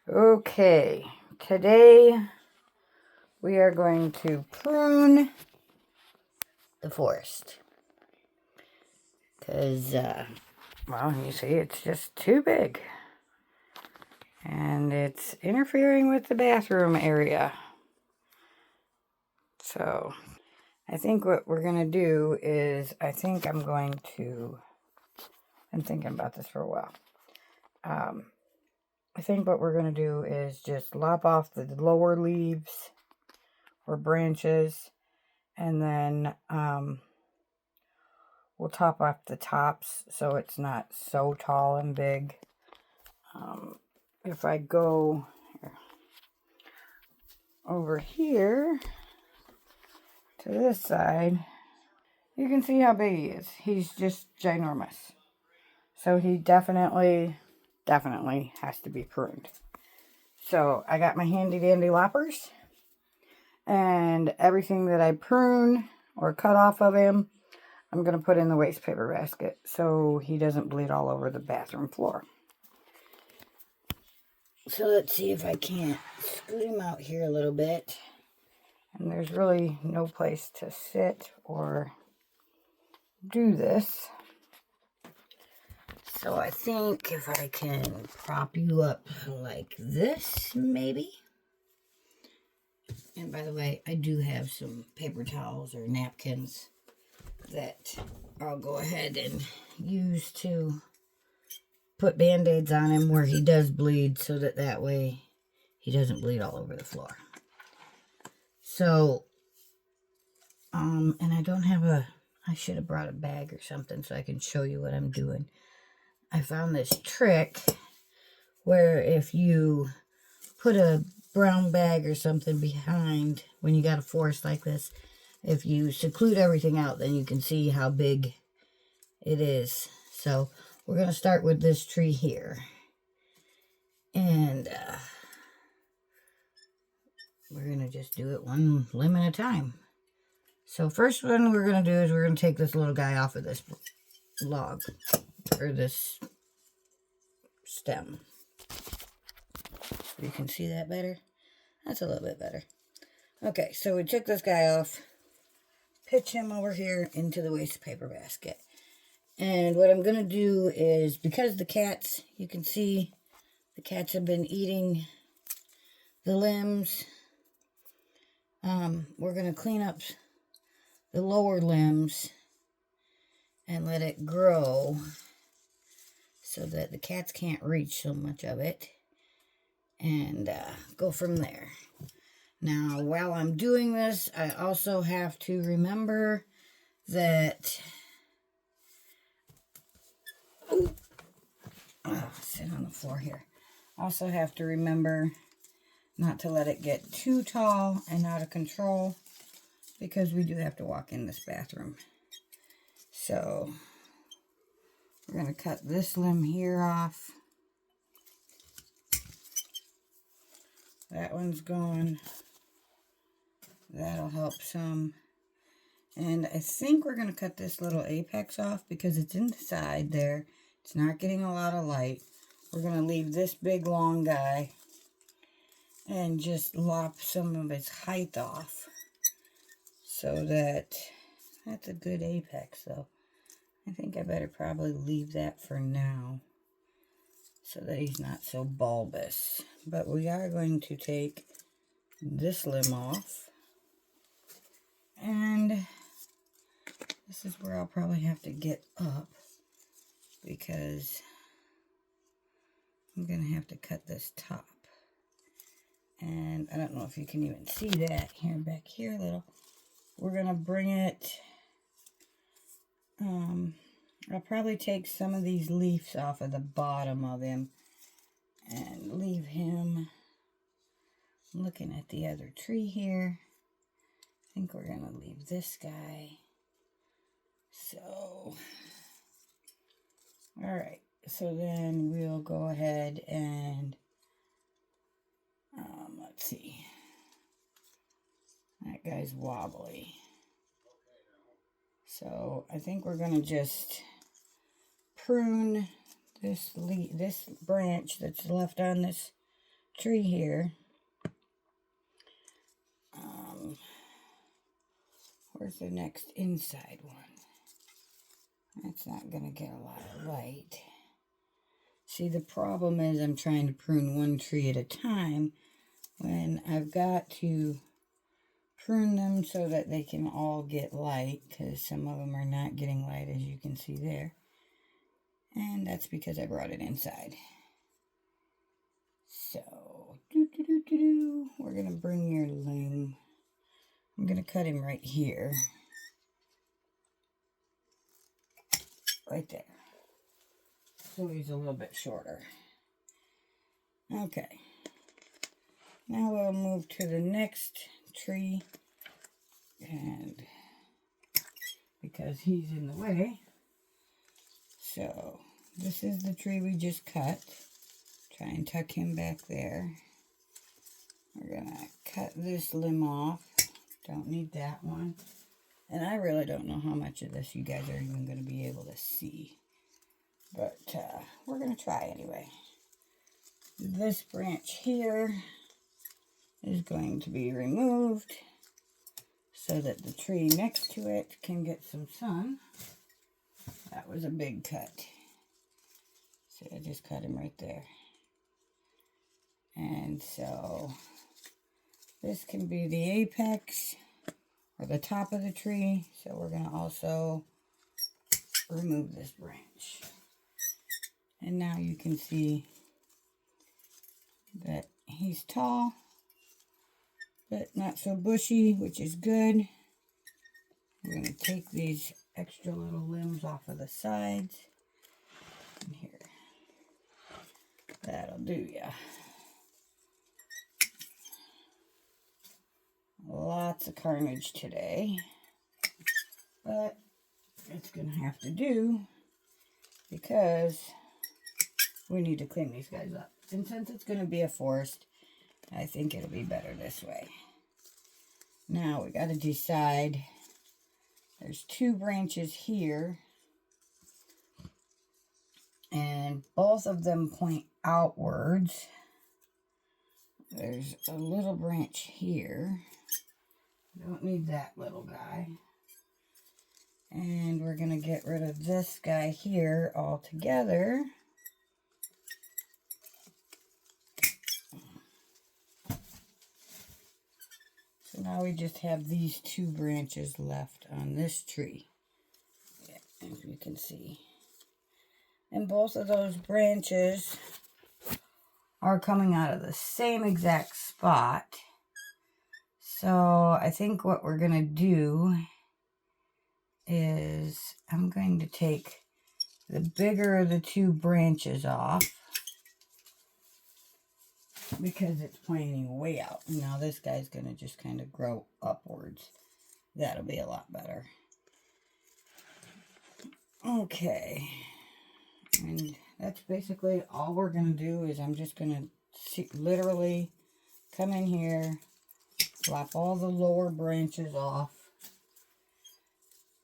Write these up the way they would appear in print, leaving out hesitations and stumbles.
Okay, today we are going to prune the forest. Because, well, you see, it's just too big. And it's interfering with the bathroom area. So, I think what we're going to do is, I've been thinking about this for a while. I think what we're going to do is just lop off the lower leaves or branches, and then we'll top off the tops so it's not so tall and big. If I go over here to this side, you can see how big he is. He's just ginormous. So he definitely has to be pruned. So I got my handy dandy loppers, and everything that I prune or cut off of him, I'm going to put in the waste paper basket so he doesn't bleed all over the bathroom floor. So let's see if I can't scoot him out here a little bit. And there's really no place to sit or do this. So I think if I can prop you up like this, maybe. And by the way, I do have some paper towels or napkins that I'll go ahead and use to put band-aids on him where he does bleed, so that way he doesn't bleed all over the floor. So, and I don't have I should have brought a bag or something so I can show you what I'm doing. I found this trick where if you put a brown bag or something behind when you got a forest like this, if you seclude everything out, then you can see how big it is. So we're going to start with this tree here. And we're going to just do it one limb at a time. So first one we're going to do is we're going to take this little guy off of this log, or this stem. You can see that better? That's a little bit better. Okay, so we took this guy off, pitch him over here into the waste paper basket. And what I'm going to do is, because the cats, you can see the cats have been eating the limbs, we're going to clean up the lower limbs and let it grow so that the cats can't reach so much of it, and go from there. Now, while I'm doing this, I also have to remember that sit on the floor here. Also have to remember not to let it get too tall and out of control, because we do have to walk in this bathroom. So we're going to cut this limb here off. That one's gone. That'll help some. And I think we're going to cut this little apex off because it's inside there. It's not getting a lot of light. We're going to leave this big long guy and just lop some of its height off, so that's a good apex though. I think I better probably leave that for now so that he's not so bulbous. But we are going to take this limb off, and this is where I'll probably have to get up because I'm going to have to cut this top. And I don't know if you can even see that here, back here a little. We're going to bring it, I'll probably take some of these leaves off of the bottom of him and leave him. I'm looking at the other tree here. I think we're going to leave this guy. So, alright, so then we'll go ahead and, let's see. That guy's wobbly. So I think we're going to just prune this branch that's left on this tree here. Where's the next inside one? That's not going to get a lot of light. See, the problem is I'm trying to prune one tree at a time when I've got to prune them so that they can all get light, because some of them are not getting light, as you can see there. And that's because I brought it inside. So, we're going to bring your limb. I'm going to cut him right here. Right there. So he's a little bit shorter. Okay. Now we'll move to the next tree. And because he's in the way. So this is the tree we just cut. Try and tuck him back there. We're going to cut this limb off. Don't need that one. And I really don't know how much of this you guys are even going to be able to see. But we're going to try anyway. This branch here is going to be removed so that the tree next to it can get some sun. That was a big cut. See, I just cut him right there. And so this can be the apex or the top of the tree. So we're going to also remove this branch. And now you can see that he's tall, but not so bushy, which is good. We're going to take these extra little limbs off of the sides. And here. That'll do ya. Lots of carnage today. But it's going to have to do because we need to clean these guys up. And since it's going to be a forest, I think it'll be better this way. Now we got to decide. There's 2 branches here. And both of them point outwards. There's a little branch here. Don't need that little guy. And we're going to get rid of this guy here altogether. So now we just have these 2 branches left on this tree. Yeah, as you can see. And both of those branches are coming out of the same exact spot. So I think what we're going to do is I'm going to take the bigger of the 2 branches off because it's pointing way out. And now this guy's going to just kind of grow upwards. That'll be a lot better. Okay. And that's basically all we're going to do is I'm just going to literally come in here, lop all the lower branches off,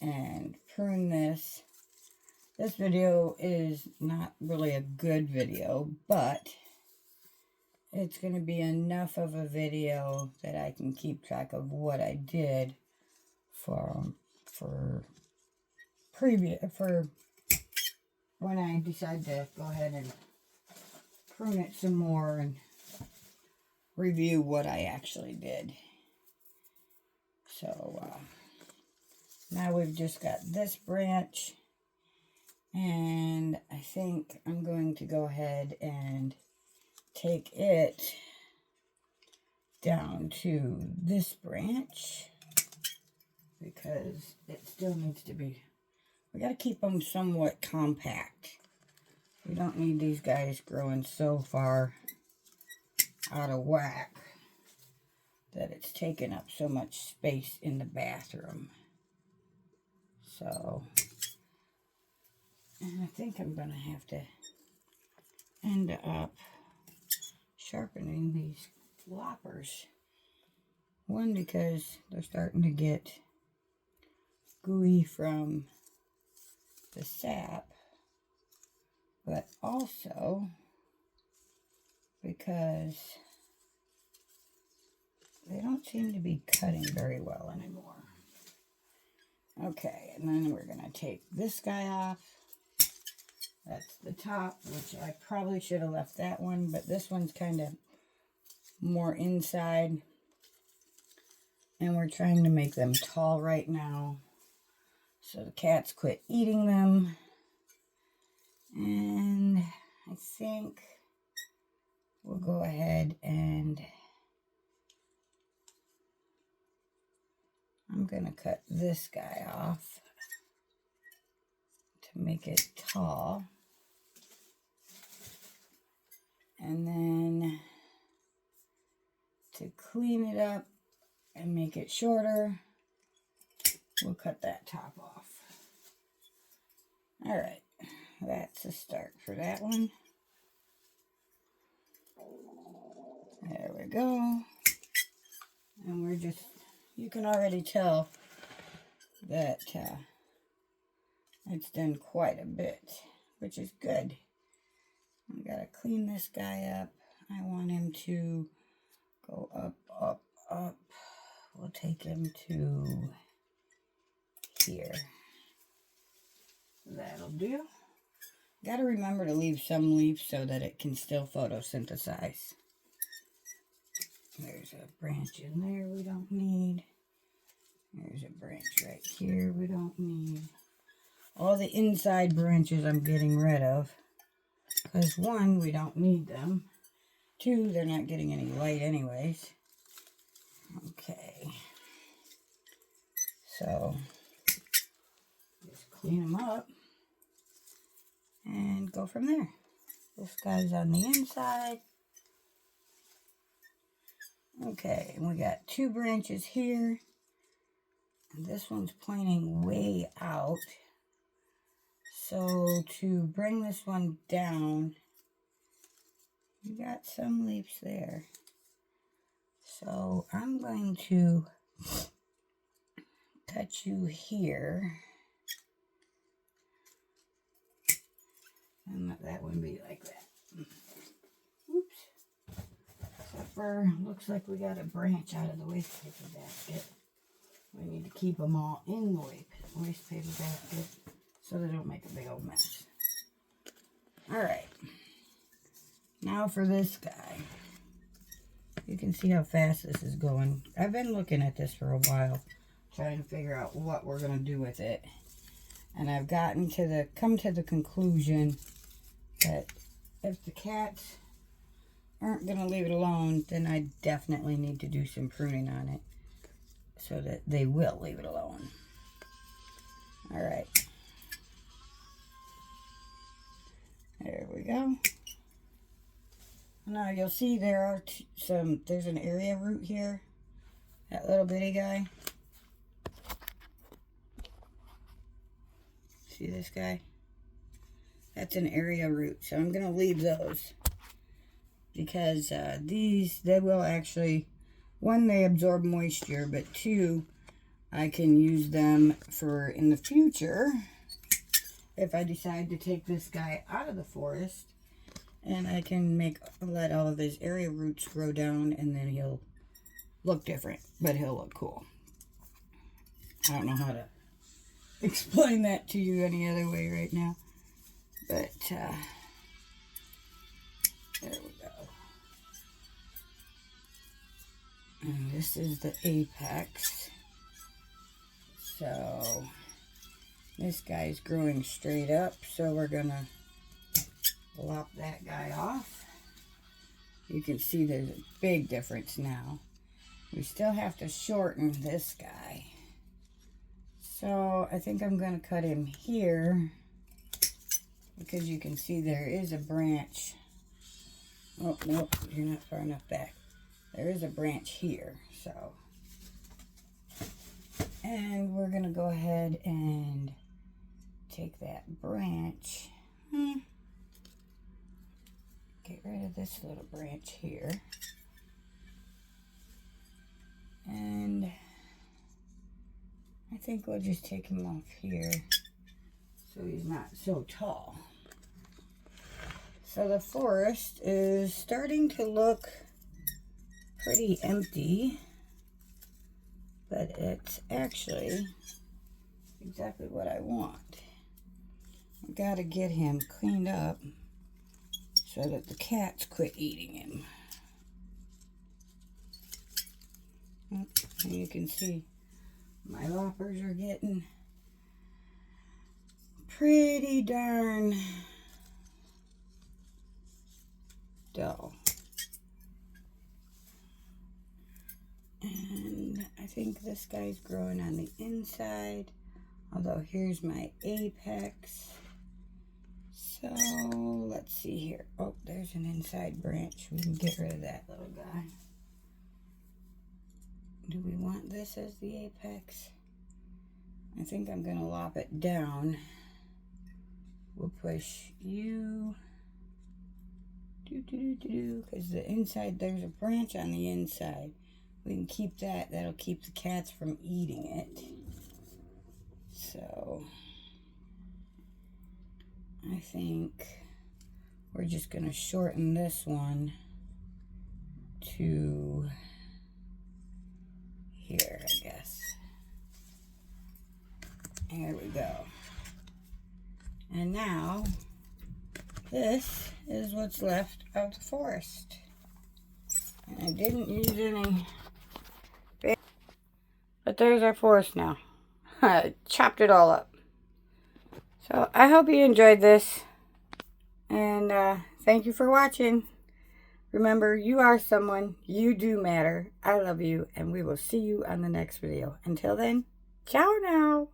and prune this. This video is not really a good video, but it's going to be enough of a video that I can keep track of what I did for when I decide to go ahead and prune it some more and review what I actually did. So now we've just got this branch, and I think I'm going to go ahead and take it down to this branch because it still needs to be, we got to keep them somewhat compact. We don't need these guys growing so far out of whack that it's taking up so much space in the bathroom. So, and I think I'm going to have to end up sharpening these loppers. One, because they're starting to get gooey from the sap, but also because they don't seem to be cutting very well anymore. Okay, and then we're going to take this guy off. That's the top, which I probably should have left that one, but this one's kind of more inside. And we're trying to make them tall right now, so the cats quit eating them. And I think we'll go ahead and I'm going to cut this guy off to make it tall. And then to clean it up and make it shorter, we'll cut that top off. All right, that's a start for that one. There we go. And we're just, you can already tell that it's done quite a bit, which is good. I gotta clean this guy up. I want him to go up, up, up. We'll take him to here. That'll do. Gotta remember to leave some leaves so that it can still photosynthesize. There's a branch in there we don't need. There's a branch right here we don't need. All the inside branches I'm getting rid of. Because one, we don't need them. Two, they're not getting any light anyways. Okay. So, just clean them up and go from there. This guy's on the inside. Okay, and we got two branches here. And this one's pointing way out. So to bring this one down, you got some leaves there. So I'm going to cut you here. And let that one be like that. Oops. Except looks like we got a branch out of the waste paper basket. We need to keep them all in the waste paper basket so they don't make a big old mess. Alright. Now for this guy. You can see how fast this is going. I've been looking at this for a while, trying to figure out what we're going to do with it. And I've come to the conclusion that if the cats aren't going to leave it alone, then I definitely need to do some pruning on it so that they will leave it alone. Alright. There we go. Now you'll see there are there's an area root here. That little bitty guy. See this guy? That's an area root. So I'm going to leave those. Because they will actually, one, they absorb moisture, but two, I can use them for in the future if I decide to take this guy out of the forest, and I can let all of his area roots grow down, and then he'll look different, but he'll look cool. I don't know how to explain that to you any other way right now, but there we go. And this is the apex. So this guy's growing straight up, so we're gonna lop that guy off. You can see there's a big difference now. We still have to shorten this guy. So I think I'm gonna cut him here because you can see there is a branch. Oh, nope, you're not far enough back. There is a branch here, so. And we're gonna go ahead and take that branch. Get rid of this little branch here. And I think we'll just take him off here so he's not so tall. So the forest is starting to look pretty empty, but it's actually exactly what I want. I gotta get him cleaned up so that the cats quit eating him. And you can see my loppers are getting pretty darn dull. And I think this guy's growing on the inside, although here's my apex. So let's see here. Oh, there's an inside branch. We can get rid of that little guy. Do we want this as the apex? I think I'm going to lop it down. We'll push you. Because the inside, there's a branch on the inside. We can keep that. That'll keep the cats from eating it. So I think we're just going to shorten this one to here, I guess. There we go. And now, this is what's left of the forest. And I didn't use any, but there's our forest now. I chopped it all up. So I hope you enjoyed this. And thank you for watching. Remember, you are someone. You do matter. I love you. And we will see you on the next video. Until then, ciao now.